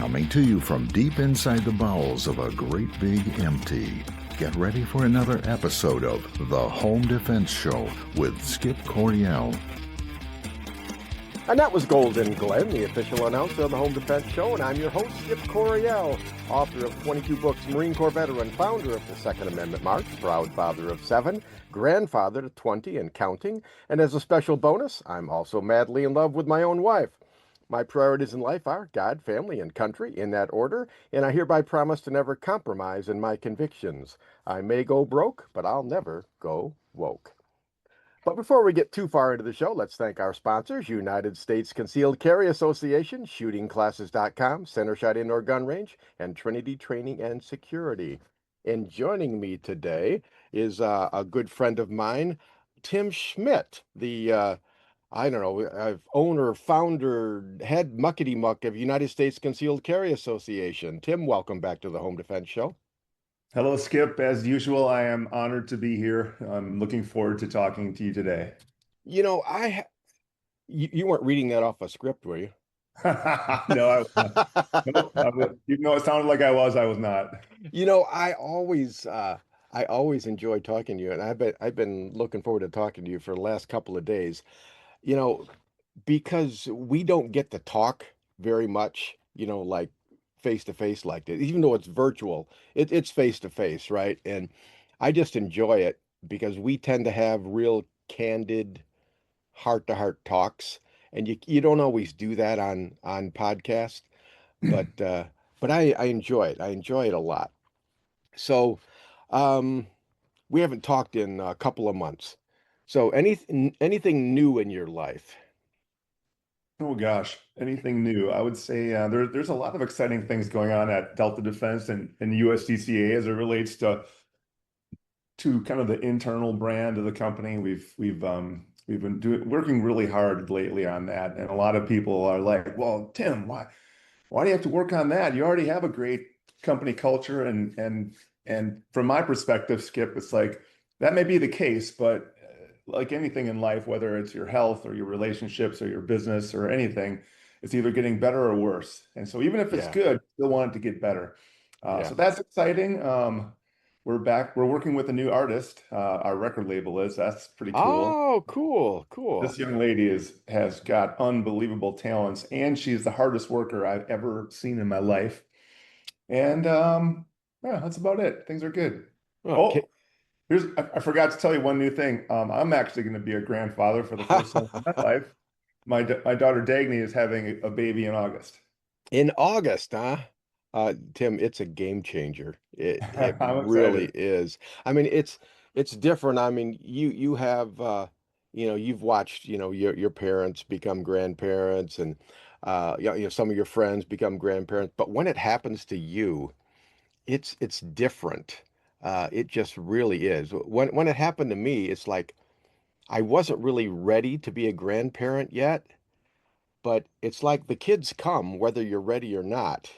Coming to you from deep inside the bowels of a great big empty. Get ready for another episode of The Home Defense Show with Skip Coryell. And that was Golden Glenn, the official announcer of the Home Defense Show, and I'm your host, Skip Coryell, author of 22 books, Marine Corps veteran, founder of the Second Amendment March, proud father of 7, grandfather to 20 and counting, and as a special bonus, I'm also madly in love with my own wife. My priorities in life are God, family, and country, in that order, and I hereby promise to never compromise in my convictions. I may go broke, but I'll never go woke. But before we get too far into the show, let's thank our sponsors, United States Concealed Carry Association, ShootingClasses.com, Center Shot Indoor Gun Range, and Trinity Training and Security. And joining me today is a good friend of mine, Tim Schmidt, the owner, founder, head muckety-muck of United States Concealed Carry Association. Tim, welcome back to the Home Defense Show. Hello, Skip. As usual, I am honored to be here. I'm looking forward to talking to you today. You know, you weren't reading that off a script, were you? No, even though it sounded like I was not. You know, I always enjoy talking to you, and I've been looking forward to talking to you for the last couple of days. You know, because we don't get to talk very much, like face to face like this, even though it's virtual, it's face to face, right? And I just enjoy it because we tend to have real candid heart to heart talks, and you don't always do that on podcast, but I enjoy it. I enjoy it a lot. So we haven't talked in a couple of months. So anything new in your life? Oh gosh, anything new? I would say there's a lot of exciting things going on at Delta Defense and USCCA as it relates to kind of the internal brand of the company. We've been working really hard lately on that, and a lot of people are like, "Well, Tim, why do you have to work on that? You already have a great company culture." And from my perspective, Skip, it's like that may be the case, but like anything in life, whether it's your health or your relationships or your business or anything, it's either getting better or worse. And so even if it's good, you still want it to get better. So that's exciting. We're back. We're working with a new artist. Our record label is. That's pretty cool. Oh, cool. This young lady has got unbelievable talents, and she's the hardest worker I've ever seen in my life. And yeah, that's about it. Things are good. Okay. I forgot to tell you one new thing. I'm actually going to be a grandfather for the first time in my life. My daughter Dagny is having a baby in August. In August, huh? Tim, it's a game changer. It I'm really excited. is. I mean, it's different. I mean, you have you've watched, your parents become grandparents, and some of your friends become grandparents. But when it happens to you, it's different. It just really is. When it happened to me, it's like I wasn't really ready to be a grandparent yet, but it's like the kids come whether you're ready or not,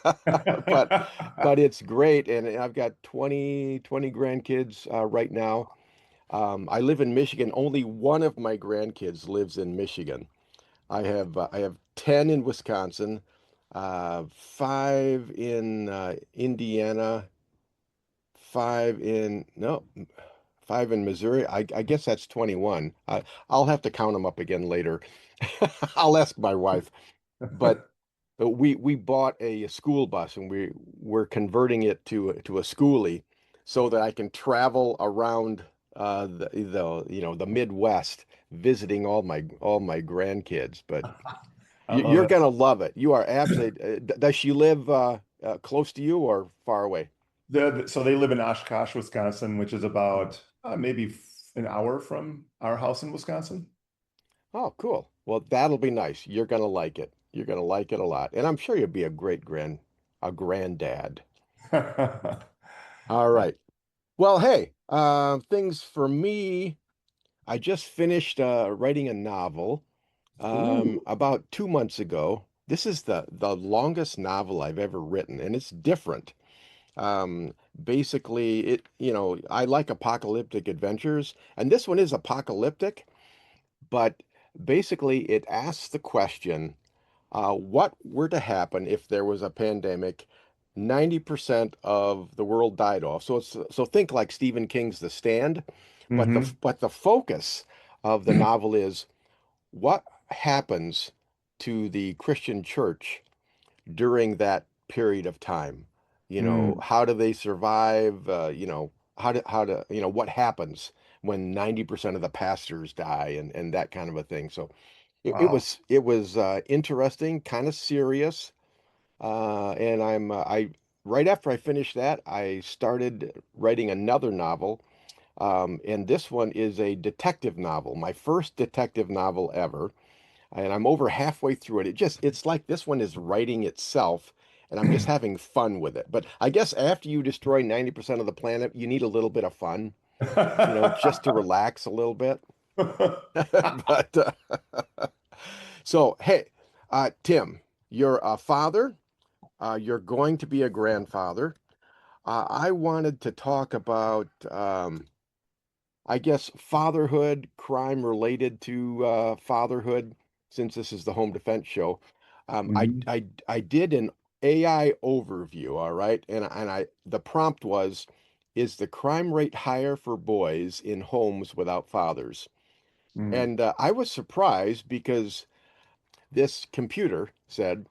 But it's great, and I've got 20 grandkids right now. I live in Michigan. Only one of my grandkids lives in Michigan. I have 10 in Wisconsin, 5 in Indiana, 5 in no 5 in Missouri. I guess that's 21. I'll have to count them up again later. I'll ask my wife. But we bought a school bus, and we're converting it to a schoolie so that I can travel around the Midwest visiting all my grandkids. But I love you're it. gonna love it. You are absolutely. Does she live close to you or far away? So they live in Oshkosh, Wisconsin, which is about maybe an hour from our house in Wisconsin. Oh, cool. Well, that'll be nice. You're gonna like it. You're gonna like it a lot, and I'm sure you'll be a granddad. All right. Well, hey, things for me. I just finished writing a novel Ooh. about 2 months ago. This is the longest novel I've ever written, and it's different. Um, Basically, I like apocalyptic adventures, and this one is apocalyptic, but basically it asks the question, What were to happen if there was a pandemic? 90% of the world died off. So think like Stephen King's The Stand, but the Hmm. but the focus of the novel is what happens to the Christian church during that period of time. Mm. How do they survive? What happens when 90% of the pastors die and that kind of a thing. So Wow. it was interesting, kind of serious. And I right after I finished that, I started writing another novel. And this one is a detective novel, my first detective novel ever. And I'm over halfway through it. It's like this one is writing itself, and I'm just having fun with it. But I guess after you destroy 90% of the planet, you need a little bit of fun, just to relax a little bit. But so, hey, Tim, you're a father. You're going to be a grandfather. I wanted to talk about, I guess, fatherhood, crime related to fatherhood, since this is the home defense show. Mhm. I did an AI overview, all right, and the prompt was, is the crime rate higher for boys in homes without fathers? Mm. And I was surprised because this computer said,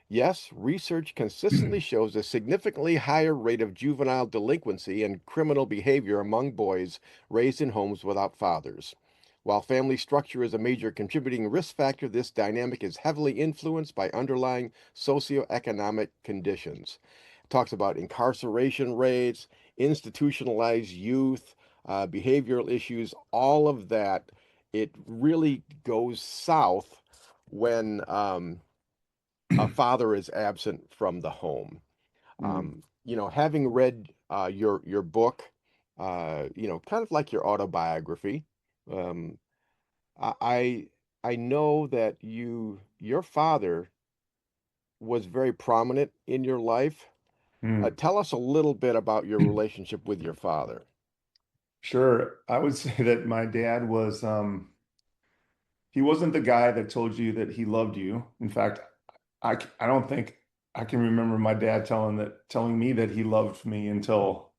yes, research consistently shows a significantly higher rate of juvenile delinquency and criminal behavior among boys raised in homes without fathers. While family structure is a major contributing risk factor, this dynamic is heavily influenced by underlying socioeconomic conditions. It talks about incarceration rates, institutionalized youth, behavioral issues, all of that. It really goes south when a father is absent from the home. Mm. Having read your book, kind of like your autobiography, um, I I know that your father was very prominent in your life. Mm. Tell us a little bit about your relationship with your father. Sure. I would say that my dad was he wasn't the guy that told you that he loved you. In fact, I don't think I can remember my dad telling me that he loved me until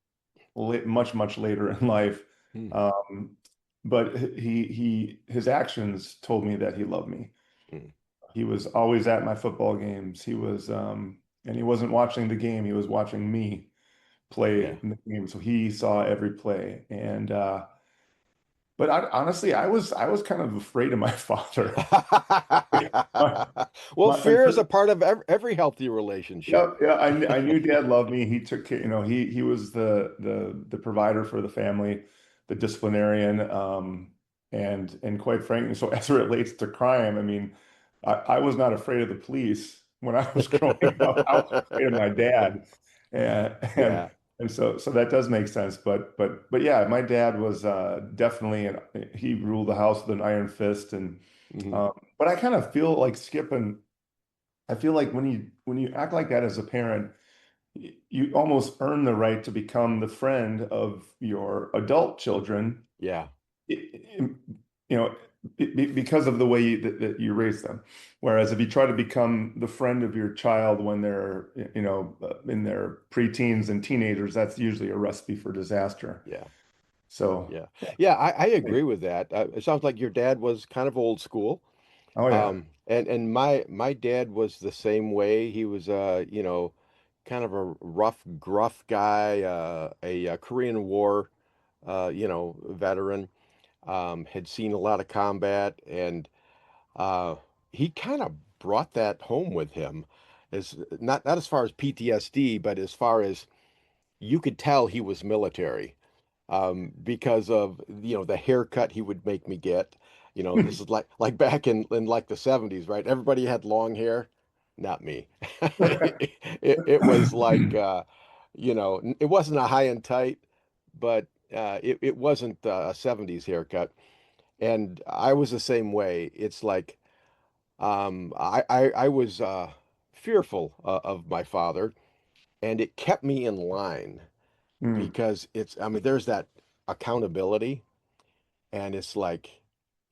much later in life. Hmm. Um, but his actions told me that he loved me. Hmm. He was always at my football games. And he wasn't watching the game, he was watching me Yeah. play in the game. So he saw every play. But honestly, I was kind of afraid of my father. My, Well, my, fear is a part of every healthy relationship. yeah, yeah, I knew dad loved me. He took care, he was the provider for the family, the disciplinarian, and quite frankly, so as it relates to crime, I mean, I was not afraid of the police when I was growing up. I was afraid of my dad, and and Yeah. and so that does make sense. But yeah, my dad was definitely he ruled the house with an iron fist, and Mhm. um, but I kind of feel like skipping. I feel like when you act like that as a parent, you almost earn the right to become the friend of your adult children, Yeah. i- i- you know, because of the way that you raise them. Whereas if you try to become the friend of your child when they're, in their preteens and teenagers, that's usually a recipe for disaster. Yeah. So, Yeah. Yeah, I agree with that. It sounds like your dad was kind of old school. oh yeah. And my dad was the same way. He was kind of a rough, gruff guy, a Korean War veteran. Had seen a lot of combat, and uh he kind of brought that home with him, as not as far as PTSD, but as far as you could tell he was military, because of the haircut he would make me get. This is like back in like the 70s, right? Everybody had long hair, not me. It was like it wasn't a high and tight, but it wasn't a 70s haircut. And I was the same way. It's like I was fearful of my father, and it kept me in line Mm, because I mean, there's that accountability, and it's like,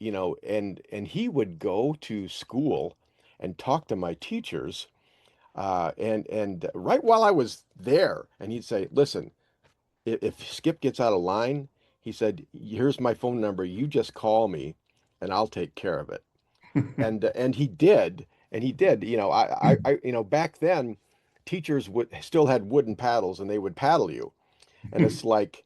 and he would go to school and talk to my teachers. And right while I was there, and he'd say, "Listen, if Skip gets out of line," he said, "Here's my phone number. You just call me, and I'll take care of it." And he did, and he did. Back then, teachers would still had wooden paddles, and they would paddle you. And it's like,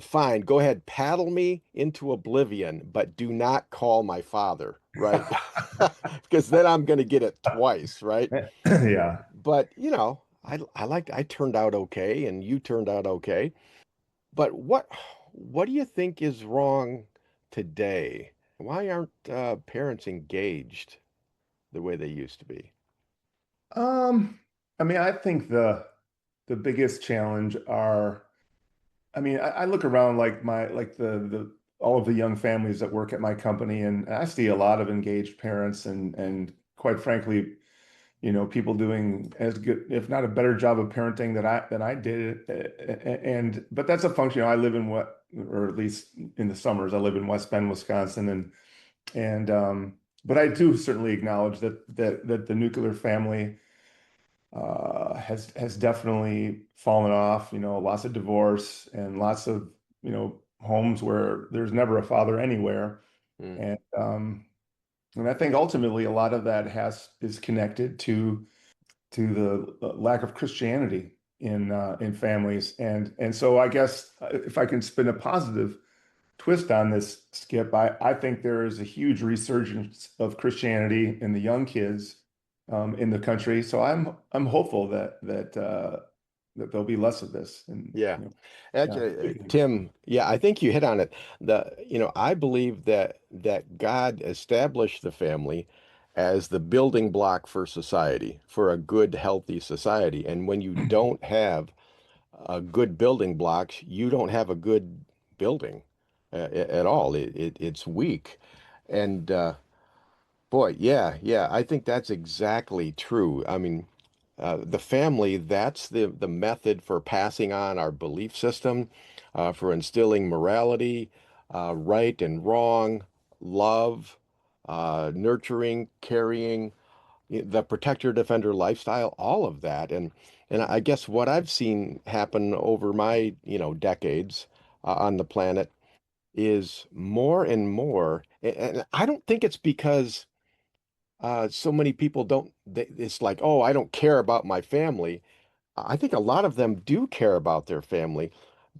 fine, go ahead, paddle me into oblivion, but do not call my father, right? Because then I'm going to get it twice, right? Yeah. But, I turned out okay, and you turned out okay. But what do you think is wrong today? Why aren't parents engaged the way they used to be? I mean, I think the biggest challenge are, I mean, I look around like the all of the young families that work at my company, and I see a lot of engaged parents and quite frankly, people doing as good, if not a better job of parenting than I did. And but that's a function. I live in or at least in the summers, I live in West Bend, Wisconsin, and but I do certainly acknowledge that the nuclear family has definitely fallen off. Lots of divorce and lots of homes where there's never a father anywhere, Mm, and I think ultimately a lot of that is connected to the lack of Christianity in families, and so I guess if I can spin a positive twist on this, Skip, I think there is a huge resurgence of Christianity in the young kids in the country. So I'm hopeful that there'll be less of this. And yeah. yeah. Actually, Tim, yeah, I think you hit on it. I believe that God established the family as the building block for society, for a good, healthy society. And when you don't have good building blocks, you don't have a good building at all. It's weak. And boy, yeah, yeah, I think that's exactly true. I mean, the family, that's the method for passing on our belief system, for instilling morality, right and wrong, love, nurturing, caring, the protector defender lifestyle, all of that. And I guess what I've seen happen over my, decades on the planet is more and more, and I don't think it's because so many people don't, it's like, oh, I don't care about my family. I think a lot of them do care about their family,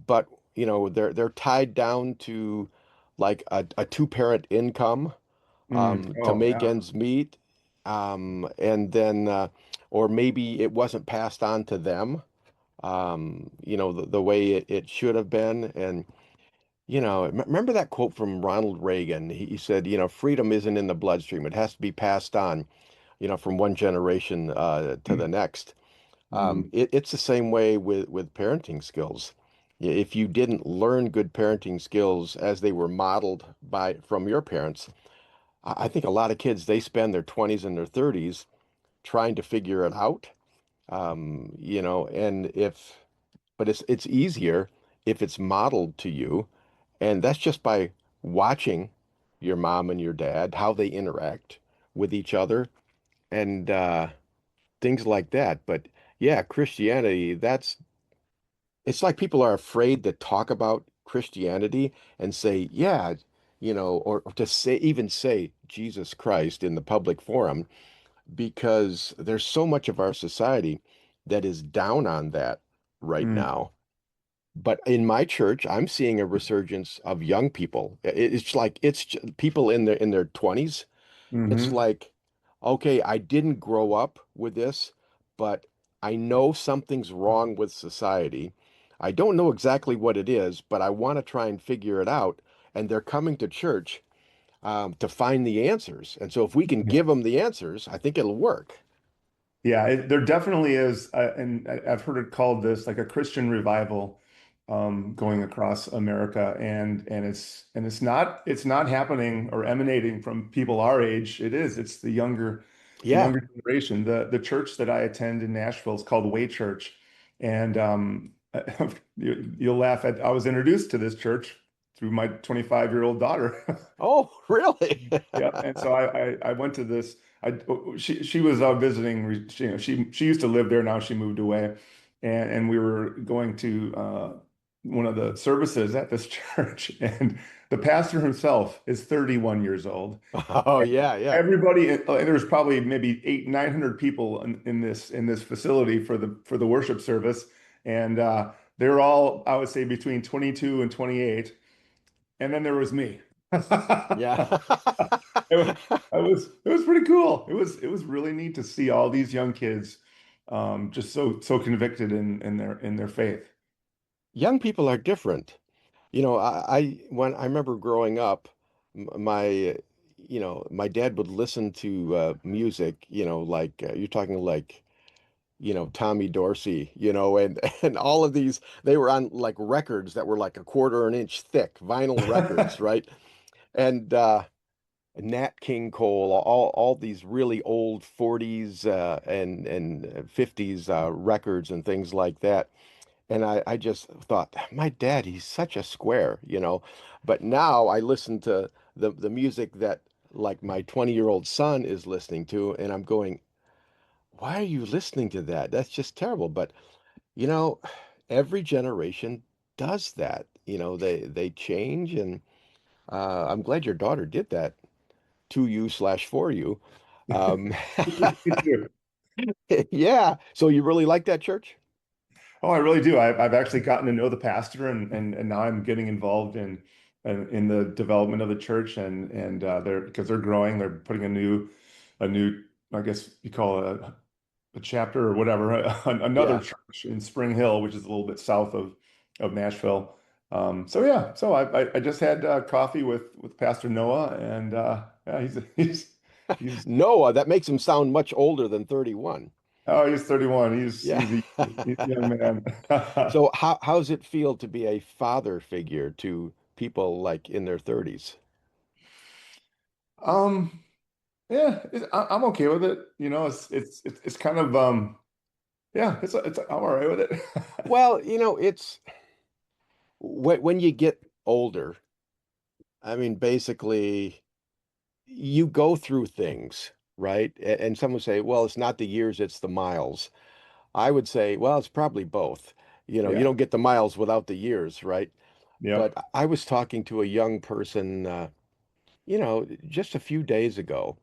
but they're tied down to like a two-parent income to Oh make yeah. ends meet. And then or maybe it wasn't passed on to them, the way it should have been. And remember that quote from Ronald Reagan? He said, freedom isn't in the bloodstream. It has to be passed on, from one generation to the next. Mm, It's the same way with parenting skills. If you didn't learn good parenting skills as they were modeled from your parents, I think a lot of kids, they spend their 20s and their 30s trying to figure it out. And but it's easier if it's modeled to you, and that's just by watching your mom and your dad, how they interact with each other, and things like that. But yeah, Christianity, it's like people are afraid to talk about Christianity and say, yeah, or to even say Jesus Christ in the public forum, because there's so much of our society that is down on that right mm, now. But in my church, I'm seeing a resurgence of young people. It's like people in their 20s. It's hmm. like, okay, I didn't grow up with this, but I know something's wrong with society. I don't know exactly what it is, but I want to try and figure it out. And they're coming to church to find the answers. And so if we can give them the answers, I think it'll work. Yeah, there definitely is, and I've heard it called this like a Christian revival going across America, and it's not happening or emanating from people our age. It's the Yeah. younger generation. The church that I attend in Nashville is called Way Church, and you'll laugh at. I was introduced to this church through my 25-year-old daughter. Oh, really? Yeah, and so I went to this. she was visiting. She used to live there. Now she moved away, and we were going to one of the services at this church, and the pastor himself is 31 years old. Oh yeah, yeah. Everybody, there's probably maybe 900 people in this facility for the worship service, and they're all, I would say, between 22 and 28, and then there was me. Yeah. It was pretty cool. It was really neat to see all these young kids, just so convicted in their faith. Young people are different. When I remember growing up, my my dad would listen to music, like you're talking like, Tommy Dorsey, and and all of these, they were on like records that were like a quarter an inch thick, vinyl records, right? And Nat King Cole, all these really old 40s and 50s records and things like that. And I just thought, my dad, he's such a square. But now I listen to the music that like my 20-year-old son is listening to, and I'm going, why are you listening to that? That's just terrible. But you know, every generation does that. They change, and I'm glad your daughter did that to you slash for you. Um, Me too. yeah. So you really like that church? Oh, I really do. I've actually gotten to know the pastor, and now I'm getting involved in the development of the church, and they're because they're growing. They're putting a new, I guess you call it a chapter or whatever, another Yeah. church in Spring Hill, which is a little bit south of Nashville. So yeah, so I just had coffee with Pastor Noah, and yeah, he's Noah, that makes him sound much older than 31. oh, he's 31. Yeah. He's a young man. So how's it feel to be a father figure to people like in their 30s? Um, yeah, I'm okay with it. It's kind of yeah, I'm all right with it. Well, it's when you get older, I mean, basically you go through things, right? And some would say, well, it's not the years, it's the miles. I would say, well, it's probably both. You Yeah. don't get the miles without the years, right? But Yep. I was talking to a young person, just a few days ago,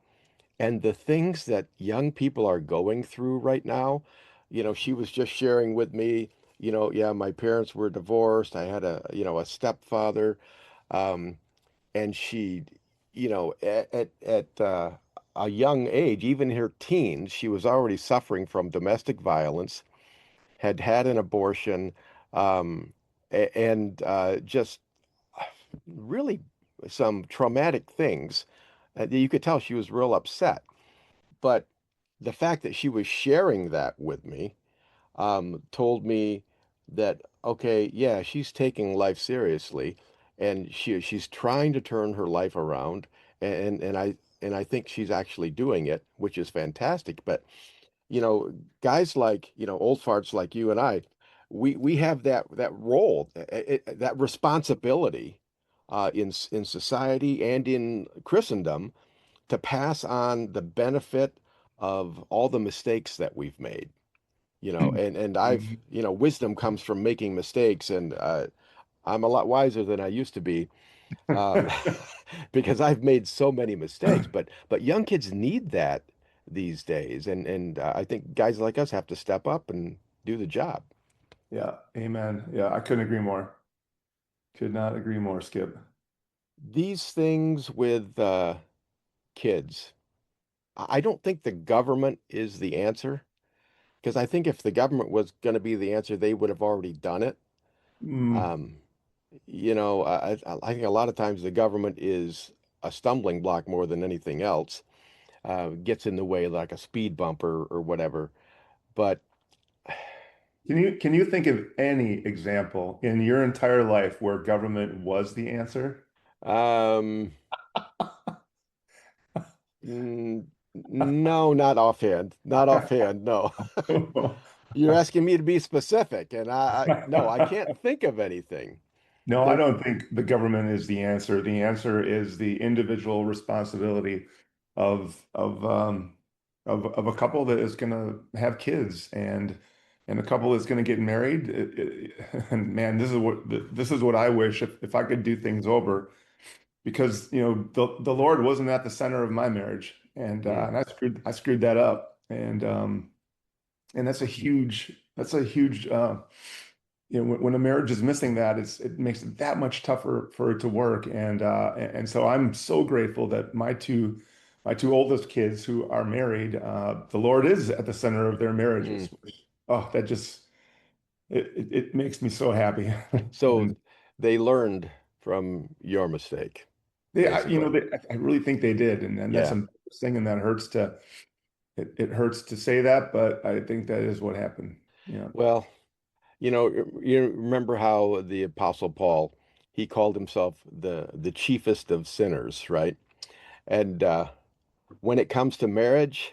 and the things that young people are going through right now, she was just sharing with me, yeah, my parents were divorced. I had a stepfather. Um, and she, at a young age, even in her teens, she was already suffering from domestic violence, had had an abortion, and just really some traumatic things. You could tell she was real upset. But the fact that she was sharing that with me told me that, okay, yeah, she's taking life seriously, and she's trying to turn her life around, and I think she's actually doing it, which is fantastic. But you know, guys like, old farts like you and I, we have that role, that responsibility in society and in Christendom to pass on the benefit of all the mistakes that we've made. And I've, Mhm. wisdom comes from making mistakes, and I'm a lot wiser than I used to be, um, because I've made so many mistakes. But young kids need that these days, and I think guys like us have to step up and do the job. Yeah, amen. Yeah, I couldn't agree more. Could not agree more, Skip. These things with kids, I don't think the government is the answer, because I think if the government was going to be the answer, they would have already done it. Mm. Um, I think a lot of times the government is a stumbling block more than anything else, gets in the way like a speed bump or whatever. But Can you think of any example in your entire life where government was the answer? um, no, not offhand, not offhand. No, you're asking me to be specific, and no, I can't think of anything. No, I There, don't think the government is the answer. The answer is the individual responsibility of of a couple that is going to have kids and a couple that's going to get married. And man, this is what I wish if I could do things over because the Lord wasn't at the center of my marriage Mm. and I screwed that up and that's a huge when a marriage is missing that, it makes it that much tougher for it to work. And so I'm so grateful that my two oldest kids who are married, the Lord is at the center of their Mm. marriages. Oh, that just it makes me so happy. So And they learned from your mistake, you know, basically. I really think they did, and that's Yeah. embarrassing, and that hurts to it hurts to say that, but I think that is what happened. Yeah. Well, you remember how the Apostle Paul, he called himself the chiefest of sinners, right? And when it comes to marriage,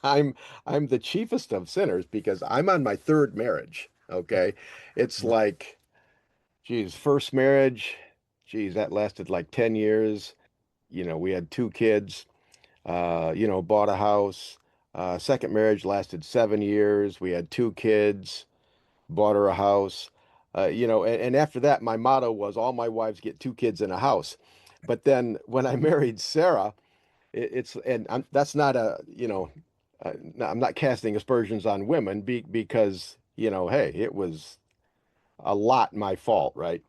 I'm I'm the chiefest of sinners because I'm on my third marriage. Okay. It's like, geez, first marriage, geez, that lasted like 10 years. We had two kids, bought a house. Second marriage lasted 7 years. We had two kids, bought her a house. And after that, my motto was all my wives get two kids in a house. But then when I married Sarah, that's not I'm not casting aspersions on women because, hey, it was a lot my fault, right?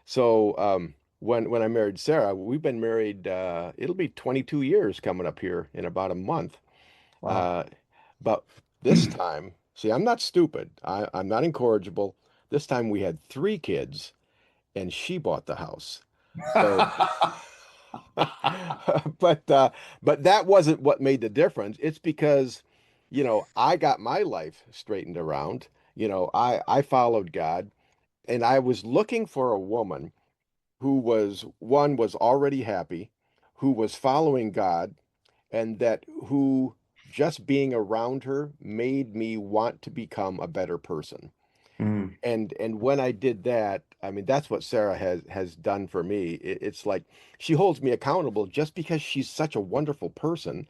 So when I married Sarah, we've been married, it'll be 22 years coming up here in about a month. Wow. Uh, but this time, see, I'm not stupid. I'm not incorrigible. This time we had three kids and she bought the house. So but but that wasn't what made the difference. It's because, I got my life straightened around. I followed God and I was looking for a woman who was already happy, who was following God, and that who just being around her made me want to become a better person. Mm, And when I did that, I mean, that's what Sarah has done for me. It's like she holds me accountable just because she's such a wonderful person.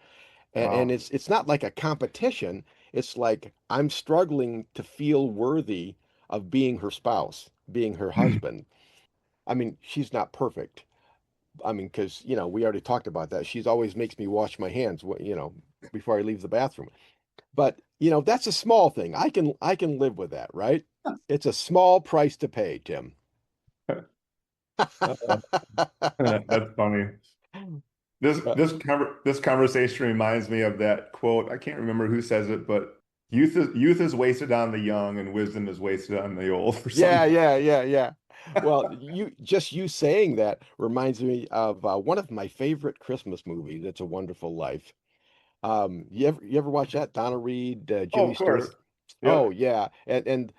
And wow. it's not like a competition. It's like I'm struggling to feel worthy of being her spouse, being her husband. I mean, she's not perfect. I mean, because, we already talked about that. She's always makes me wash my hands, before I leave the bathroom. But, that's a small thing. I can live with that, right? It's a small price to pay, Tim. Uh, that's funny. Uh, This conversation reminds me of that quote. I can't remember who says it, but youth is wasted on the young, and wisdom is wasted on the old, or yeah, something. yeah, yeah, yeah. Well, you saying that reminds me of one of my favorite Christmas movies. It's a Wonderful Life. You ever watch that? Donna Reed, Oh, Jimmy of course. Stewart. Oh Yep. yeah, and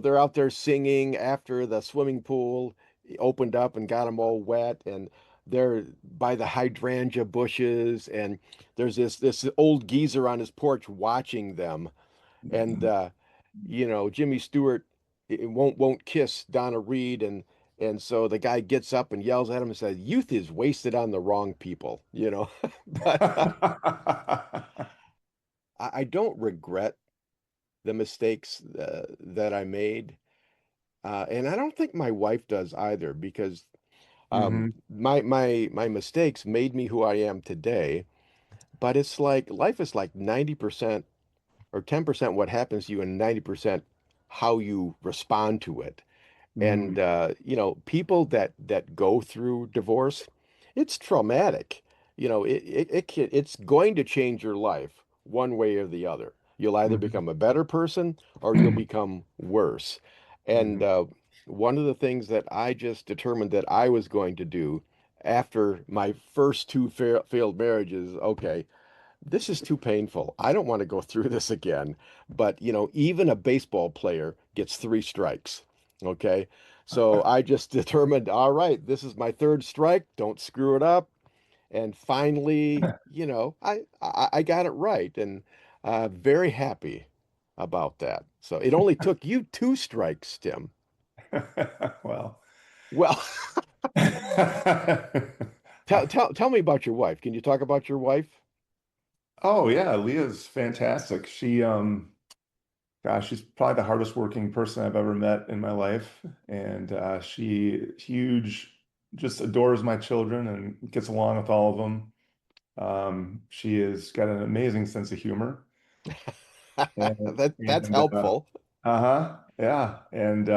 they're out there singing after the swimming pool opened up and got them all wet, and they're by the hydrangea bushes, and there's this old geezer on his porch watching them, and Jimmy Stewart won't kiss Donna Reed, and so the guy gets up and yells at him and says, "Youth is wasted on the wrong people." But I don't regret the mistakes that I made. And I don't think my wife does either because hmm my mistakes made me who I am today. But it's like life is like 90% or 10% what happens to you and 90% how you respond to it. And hmm people that go through divorce, it's traumatic. It's going to change your life one way or the other. You'll either become a better person or you'll become worse. And hmm one of the things that I just determined that I was going to do after my first two failed marriages, okay, this is too painful. I don't want to go through this again. But, even a baseball player gets three strikes. Okay. So I just determined, all right, this is my third strike. Don't screw it up. And finally, I got it right and very happy about that. So it only took you two strikes, Tim. Well, Well, tell me about your wife. Can you talk about your wife? Oh yeah, Leah's fantastic. Gosh, she's probably the hardest working person I've ever met in my life. And she huge, just adores my children and gets along with all of them. She has got an amazing sense of humor. And, That's and helpful. uh-huh, yeah. And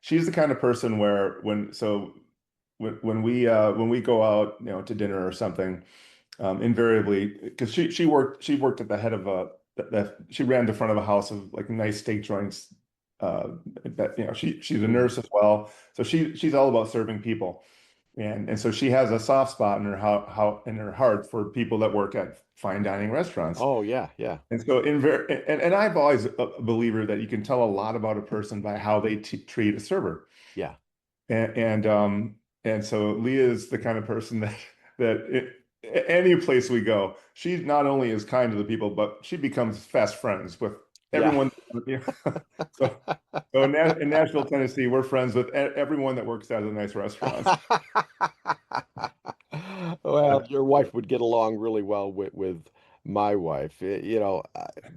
she's the kind of person where when we go out, to dinner or something, invariably, because she worked at the head of she ran the front of a house of like nice steak joints. That she's a Mhm. nurse as well, so she's all about serving people, and so she has a soft spot in her how in her heart for people that work at fine dining restaurants. Oh yeah, yeah, And so and I've always a believer that you can tell a lot about a person by how they t treat a server. yeah, And and so Leah is the kind of person that any place we go, she not only is kind to the people, but she becomes fast friends with yeah. everyone. You know, so in Nashville, Tennessee, we're friends with everyone that works at a nice restaurant. Well, your wife would get along really well with my wife,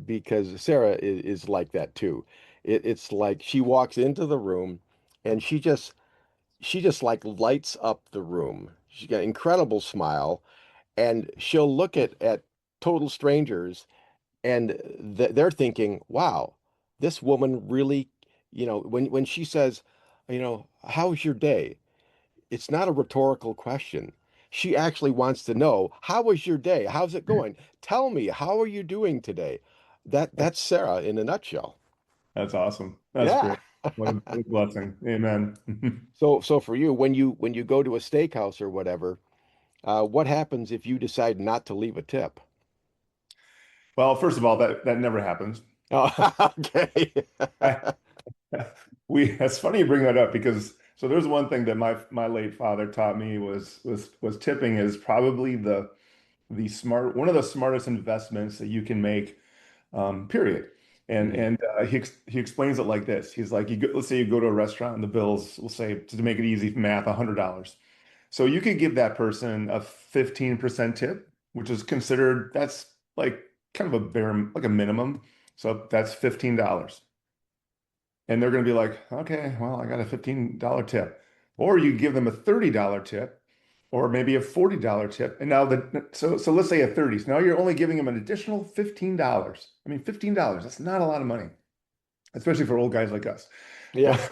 because Sarah is like that too. It's like she walks into the room and she just like lights up the room. She's got an incredible smile, and she'll look at total strangers, and they're thinking, "Wow, this woman really," when she says, "How's your day?" It's not a rhetorical question. She actually wants to know, how was your day? How's it going? Tell me, how are you doing today? That's Sarah in a nutshell. That's awesome. That's Yeah. great. What a blessing. Amen. So for you, when you go to a steakhouse or whatever, what happens if you decide not to leave a tip? Well, first of all, that never happens. Oh, okay. It's funny you bring that up because so there's one thing that my late father taught me was tipping is probably one of the smartest investments that you can make, period. And Mm, he explains it like this. He's like, let's say you go to a restaurant and the bills, we'll say to make it easy math, $100. So you could give that person a 15% tip, which is considered that's like kind of a bare like a minimum. So that's $15. And they're going to be like, okay, well, I got a $15 tip. Or you give them a $30 tip or maybe a $40 tip. And now so let's say a 30. So now you're only giving them an additional $15. I mean, $15, that's not a lot of money, especially for old guys like us. yeah.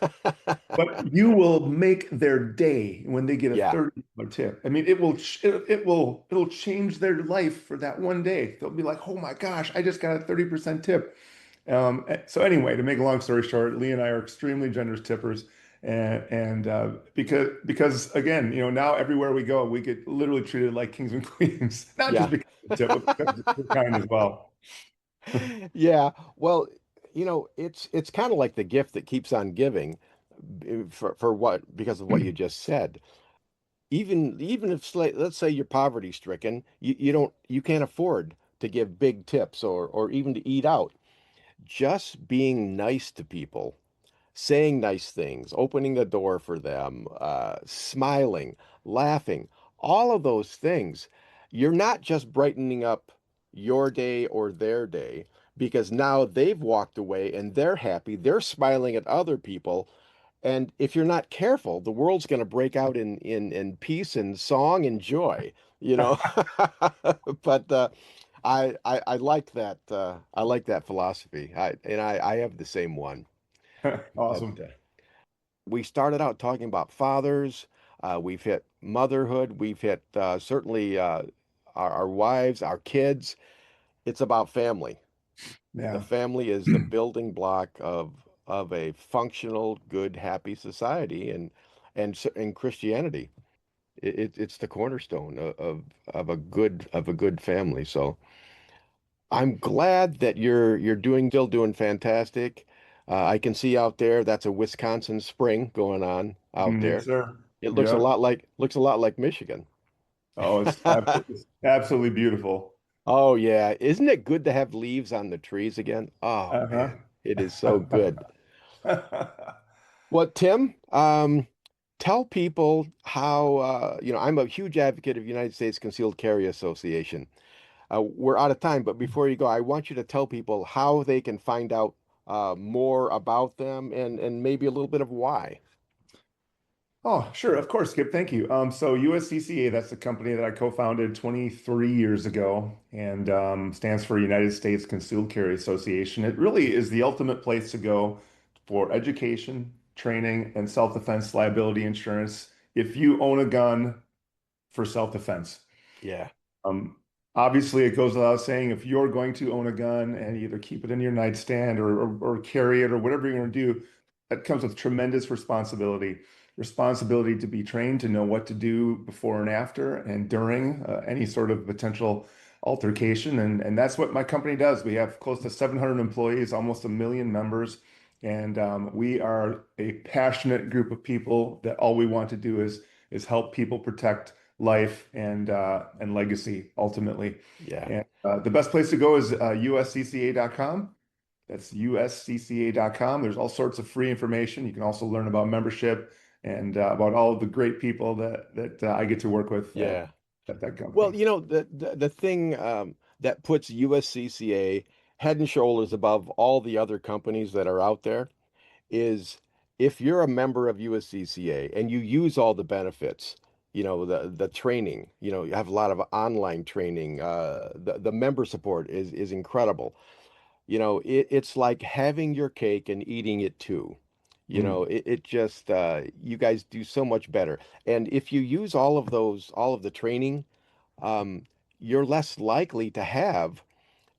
But you will make their day when they get a Yeah. $30 tip. I mean, it'll change their life for that one day. They'll be like, "Oh my gosh, I just got a 30% tip." So anyway, to make a long story short, Lee and I are extremely generous tippers, and because again, now everywhere we go, we get literally treated like kings and queens, not just Yeah. because of the tip, but because we're kind as well. Yeah. Well, it's kind of like the gift that keeps on giving, for what because of what you just said. Even if let's say you're poverty stricken, you can't afford to give big tips or even to eat out. Just being nice to people, saying nice things, opening the door for them, smiling, laughing, all of those things, you're not just brightening up your day or their day because now they've walked away and they're happy, they're smiling at other people. And if you're not careful, the world's going to break out in peace and song and joy, you know. But I like that I like that philosophy. I have the same one. But Awesome. we started out talking about fathers. We've hit motherhood. We've hit certainly our wives, our kids. It's about family. The Yeah. family is the building block of a functional, good, happy society, and Christianity. It's the cornerstone of a good family. So I'm glad that you're still doing fantastic. I can see out there that's a Wisconsin spring going on out Yes, there. sir. It Yep. looks a lot like Michigan. Oh, it's absolutely beautiful. Oh yeah, isn't it good to have leaves on the trees again? Oh man, it is so good. Uh-huh. Well, Tim, tell people how I'm a huge advocate of United States Concealed Carry Association. We're out of time, but before you go, I want you to tell people how they can find out more about them and maybe a little bit of why. Oh, sure. Of course, Skip. Thank you. So USCCA, that's the company that I co-founded 23 years ago and stands for United States Concealed Carry Association. It really is the ultimate place to go for education, training, and self-defense liability insurance if you own a gun for self-defense. Yeah. Um, Obviously, it goes without saying, if you're going to own a gun and either keep it in your nightstand or carry it or whatever you're going to do, that comes with tremendous responsibility. Responsibility to be trained to know what to do before and after and during any sort of potential altercation. And that's what my company does. We have close to 700 employees, almost 1 million members. And we are a passionate group of people that all we want to do is help people protect life and legacy ultimately. Yeah. And the best place to go is uscca.com. That's uscca.com. There's all sorts of free information. You can also learn about membership and about all of the great people that I get to work with Yeah. at that company. Well, the thing that puts USCCA head and shoulders above all the other companies that are out there is if you're a member of USCCA and you use all the benefits, the training, you have a lot of online training, the member support is incredible. It's like having your cake and eating it too. It just you guys do so much better. And if you use all of the training, you're less likely to have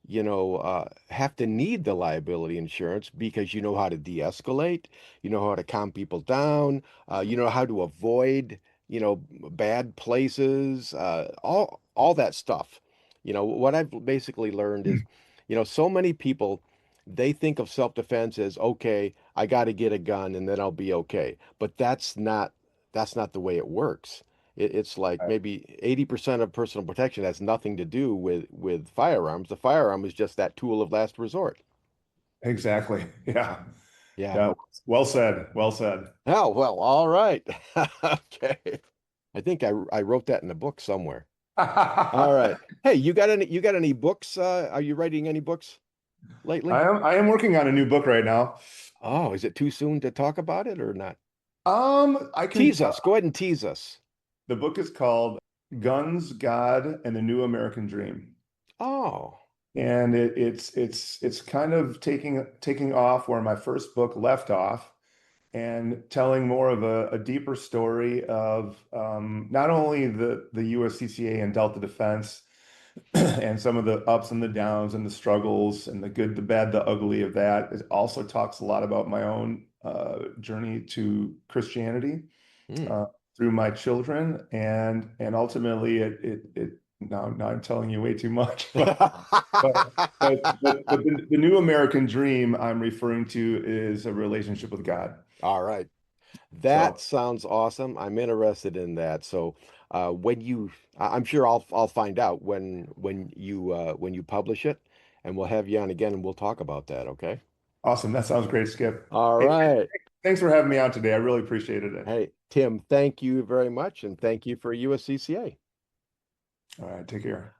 to need the liability insurance because you know how to de-escalate, you know how to calm people down, you know how to avoid, bad places, all that stuff. What I've basically learned is, so many people, they think of self-defense as, okay, I got to get a gun and then I'll be okay. But that's not the way it works. It's like maybe 80% of personal protection has nothing to do with firearms. The firearm is just that tool of last resort. Exactly. Yeah. Yeah. Yeah. Well said. Well said. Oh, well, all right. Okay. I think I wrote that in a book somewhere. All right. Hey, you got any books? Are you writing any books lately? I am working on a new book right now. Oh, is it too soon to talk about it or not? I can Tease us. Go ahead and tease us. The book is called Guns, God, and the New American Dream. Oh. And it's kind of taking off where my first book left off and telling more of a deeper story of not only the USCCA and Delta Defense and some of the ups and the downs and the struggles and the good, the bad, the ugly of that. It also talks a lot about my own journey to Christianity through my children, and ultimately it now I'm telling you way too much, but the new American dream I'm referring to is a relationship with God. All right. That sounds awesome. I'm interested in that. So I'm sure I'll find out when you publish it, and we'll have you on again and we'll talk about that. Okay. Awesome. That sounds great, Skip. All right. Thanks for having me on today. I really appreciated it. Hey, Tim, thank you very much, and thank you for USCCA. All right. Take care.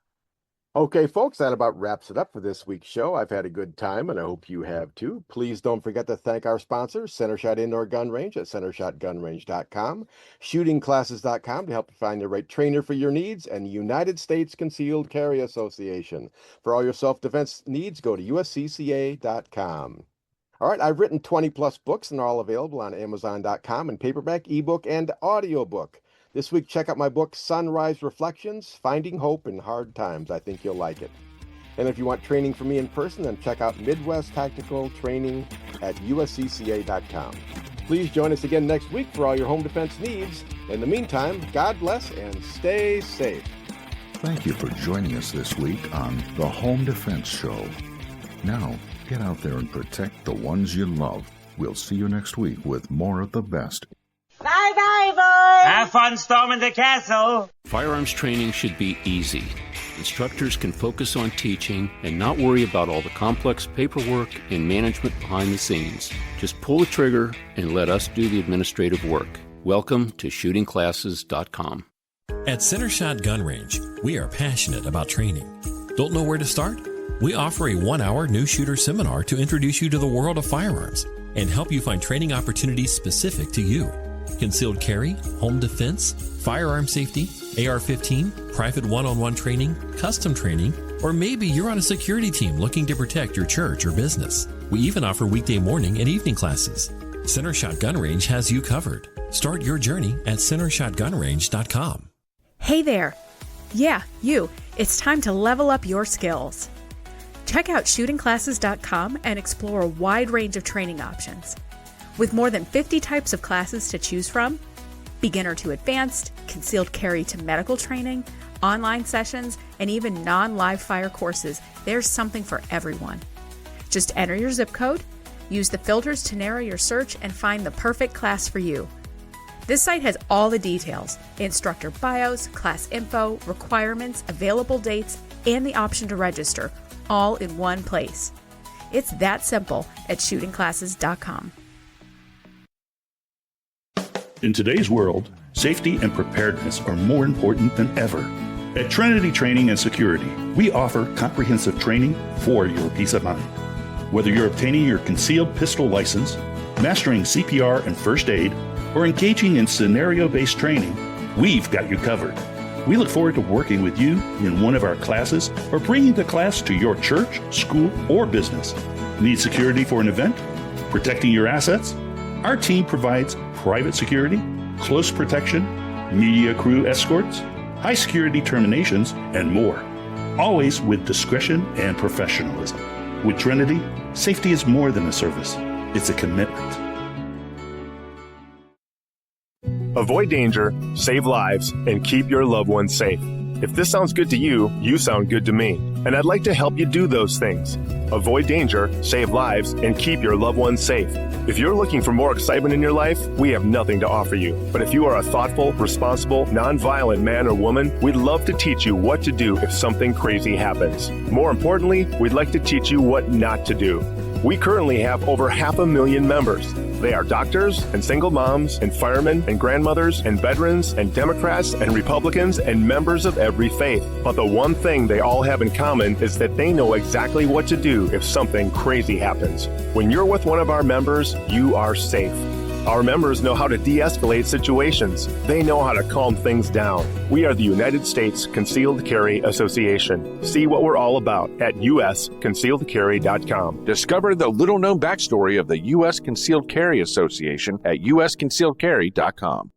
Okay, folks, that about wraps it up for this week's show. I've had a good time, and I hope you have too. Please don't forget to thank our sponsors, CenterShot Indoor Gun Range at centershotgunrange.com, shootingclasses.com to help you find the right trainer for your needs, and the United States Concealed Carry Association. For all your self-defense needs, go to uscca.com. All right, I've written 20-plus books, and they're all available on Amazon.com in paperback, ebook, and audiobook. This week, check out my book, Sunrise Reflections, Finding Hope in Hard Times. I think you'll like it. And if you want training from me in person, then check out Midwest Tactical Training at uscca.com. Please join us again next week for all your home defense needs. In the meantime, God bless and stay safe. Thank you for joining us this week on The Home Defense Show. Now, get out there and protect the ones you love. We'll see you next week with more of the best. Bye-bye, boys! Have fun storming the castle! Firearms training should be easy. Instructors can focus on teaching and not worry about all the complex paperwork and management behind the scenes. Just pull the trigger and let us do the administrative work. Welcome to shootingclasses.com. At CenterShot Gun Range, we are passionate about training. Don't know where to start? We offer a 1-hour new shooter seminar to introduce you to the world of firearms and help you find training opportunities specific to you. Concealed carry, home defense, firearm safety, AR-15, private one-on-one training, custom training, or maybe you're on a security team looking to protect your church or business. We even offer weekday morning and evening classes. Center Shot Gun Range has you covered. Start your journey at centershotgunrange.com. Hey there. Yeah, you. It's time to level up your skills. Check out shootingclasses.com and explore a wide range of training options. With more than 50 types of classes to choose from, beginner to advanced, concealed carry to medical training, online sessions, and even non-live fire courses, there's something for everyone. Just enter your zip code, use the filters to narrow your search, and find the perfect class for you. This site has all the details: instructor bios, class info, requirements, available dates, and the option to register, all in one place. It's that simple at shootingclasses.com. In today's world, safety and preparedness are more important than ever. At Trinity Training and Security, we offer comprehensive training for your peace of mind. Whether you're obtaining your concealed pistol license, mastering CPR and first aid, or engaging in scenario-based training, we've got you covered. We look forward to working with you in one of our classes or bringing the class to your church, school, or business. Need security for an event? Protecting your assets? Our team provides private security, close protection, media crew escorts, high security terminations, and more. Always with discretion and professionalism. With Trinity, safety is more than a service. It's a commitment. Avoid danger, save lives, and keep your loved ones safe. If this sounds good to you, you sound good to me. And I'd like to help you do those things. Avoid danger, save lives, and keep your loved ones safe. If you're looking for more excitement in your life, we have nothing to offer you. But if you are a thoughtful, responsible, nonviolent man or woman, we'd love to teach you what to do if something crazy happens. More importantly, we'd like to teach you what not to do. We currently have over 500,000 members. They are doctors and single moms and firemen and grandmothers and veterans and Democrats and Republicans and members of every faith. But the one thing they all have in common is that they know exactly what to do if something crazy happens. When you're with one of our members, you are safe. Our members know how to de-escalate situations. They know how to calm things down. We are the United States Concealed Carry Association. See what we're all about at usconcealedcarry.com. Discover the little-known backstory of the U.S. Concealed Carry Association at usconcealedcarry.com.